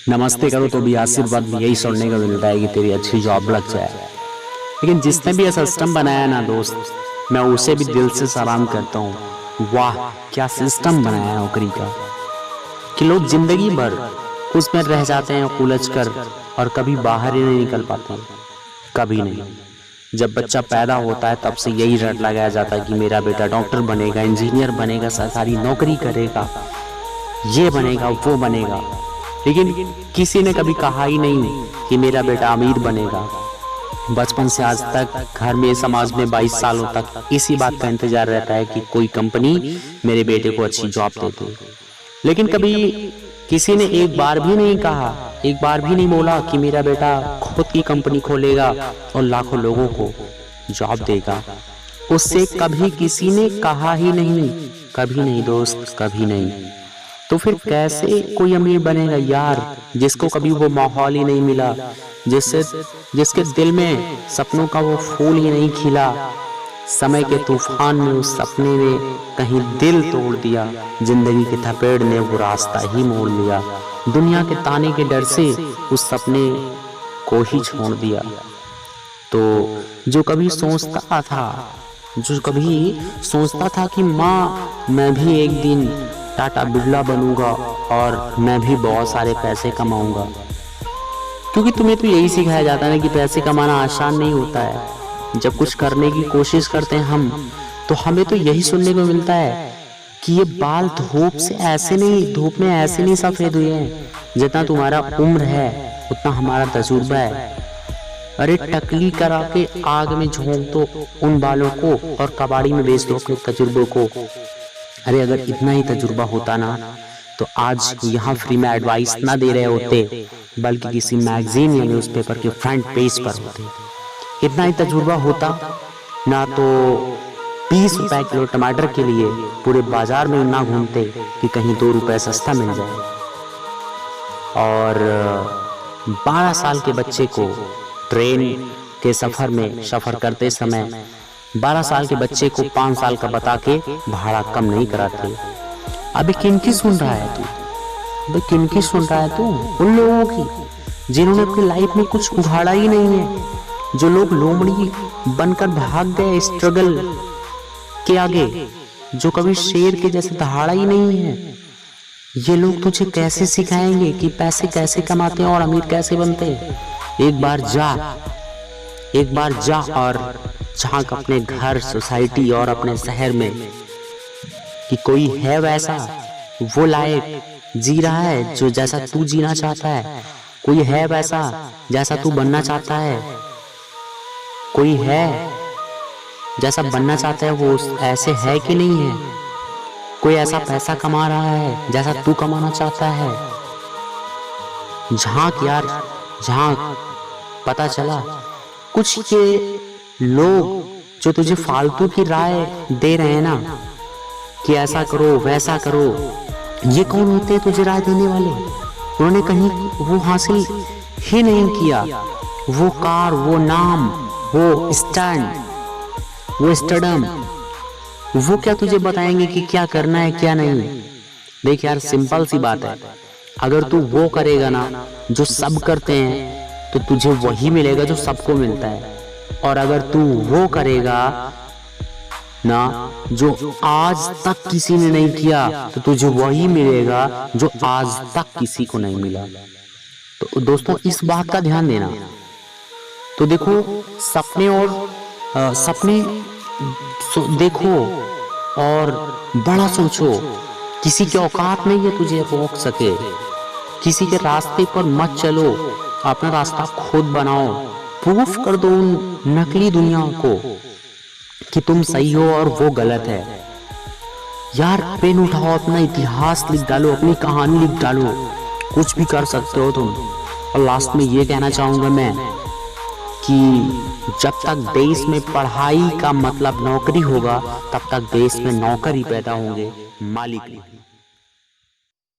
नमस्ते करो तो भी आशीर्वाद भी यही सुनने को मिलता है कि तेरी अच्छी जॉब लग जाए। लेकिन जिसने भी ऐसा सिस्टम बनाया ना दोस्त, मैं उसे भी दिल से सलाम करता हूँ। वाह क्या सिस्टम बनाया है नौकरी का, कि लोग जिंदगी भर उसमें रह जाते हैं उलझ कर और कभी बाहर ही नहीं निकल पाते हैं, कभी नहीं। जब बच्चा पैदा होता है तब से यही रट लगाया जाता है कि मेरा बेटा डॉक्टर बनेगा, इंजीनियर बनेगा, सरकारी नौकरी करेगा, ये बनेगा वो बनेगा। लेकिन किसी ने कभी कहा ही नहीं कि मेरा बेटा अमीर बनेगा। बचपन से आज तक घर में, समाज में 22 सालों तक इसी बात का इंतजार रहता है कि कोई कंपनी मेरे बेटे को अच्छी जॉब दे दे। लेकिन कभी किसी ने एक बार भी नहीं कहा, एक बार भी नहीं बोला कि मेरा बेटा खुद की कंपनी खोलेगा और लाखों लोगों को जॉब देगा। उससे कभी किसी ने कहा ही नहीं, कभी नहीं दोस्त, कभी नहीं। तो फिर कैसे कोई अमीर बनेगा यार, जिसको कभी वो माहौल ही नहीं मिला, जिसके दिल में सपनों का वो फूल ही नहीं खिला। समय के तूफान में उस सपने ने कहीं दिल तोड़ दिया, जिंदगी के थपेड़ ने वो रास्ता ही मोड़ लिया। दुनिया के ताने के डर से उस सपने को ही छोड़ दिया। तो जो कभी सोचता था कि माँ मैं भी एक दिन टाटा बिरला बनूंगा और मैं भी बहुत सारे पैसे कमाऊंगा, क्योंकि तुम्हें तो यही सिखाया जाता है ना कि पैसे कमाना आसान नहीं होता है। जब कुछ करने की कोशिश करते हैं हम, तो हमें तो यही सुनने को मिलता है कि ये बाल धूप में ऐसे नहीं सफेद हुए हैं, जितना तुम्हारा उम्र है उतना हमारा तजुर्बा है। अरे टकली करा के आग में झोंक दो उन बालों को और कबाड़ी में बेच दो अपने तजुर्बों को। अरे अगर इतना ही तजुर्बा होता ना, तो आज यहाँ फ्री में एडवाइस ना दे रहे होते, बल्कि किसी मैगजीन या न्यूज़पेपर के फ्रंट पेज पर होते। इतना ही तजुर्बा होता ना तो 20 रुपए किलो टमाटर के लिए पूरे बाजार में ना घूमते कि कहीं 2 रुपए सस्ता मिल जाए। और 12 साल के बच्चे को ट्रेन के सफर करते समय 12 साल के बच्चे को 5 साल का बता के भाड़ा कम नहीं कराते। अबे किनकी सुन रहा है तू? उन लोगों की जिन्होंने अपनी लाइफ में कुछ उखाड़ा ही नहीं है, जो लोग लोमड़ी बनकर भाग गए स्ट्रगल के आगे, जो कभी शेर के जैसे दहाड़ा ही नहीं है। ये लोग तुझे कैसे सिखाएंगे कि पैसे कैसे कमाते हैं और अमीर कैसे बनते हैं? एक बार जा और झांक अपने घर, सोसाइटी और अपने शहर में कि कोई है वैसा, वो लायक जी रहा है जो जैसा तू जीना चाहता है। कोई है वैसा जैसा तू बनना चाहता है। कोई है जैसा बनना चाहता है, वो ऐसे है कि नहीं है? कोई ऐसा पैसा कमा रहा है जैसा तू कमाना चाहता है? झांक यार झांक, पता चला कुछ ये लोग जो तुझे फालतू की राय दे रहे हैं ना कि ऐसा करो वैसा करो, ये कौन होते हैं तुझे राय देने वाले? उन्होंने कहीं वो हासिल ही नहीं किया, वो कार, वो नाम, वो स्टैंड, वो स्टेडियम। वो क्या तुझे बताएंगे कि क्या करना है क्या नहीं? देख यार, सिंपल सी बात है, अगर तू वो करेगा ना जो सब करते हैं, तो तुझे वही मिलेगा जो सबको मिलता है। और अगर तू वो करेगा ना जो आज तक किसी ने नहीं किया, तो तुझे वही मिलेगा जो आज तक किसी को नहीं मिला। तो दोस्तों, इस बात का ध्यान देना। तो देखो, सपने देखो और बड़ा सोचो। किसी के औकात नहीं है तुझे रोक सके। किसी के रास्ते पर मत चलो, अपना रास्ता खुद बनाओ। प्रूफ कर दो उन नकली दुनिया को कि तुम सही हो और वो गलत है। यार पेन उठाओ, अपना इतिहास लिख डालो, अपनी कहानी लिख डालो। कुछ भी कर सकते हो तुम। और लास्ट में ये कहना चाहूंगा मैं कि जब तक देश में पढ़ाई का मतलब नौकरी होगा, तब तक देश में नौकर ही पैदा होंगे, मालिक नहीं।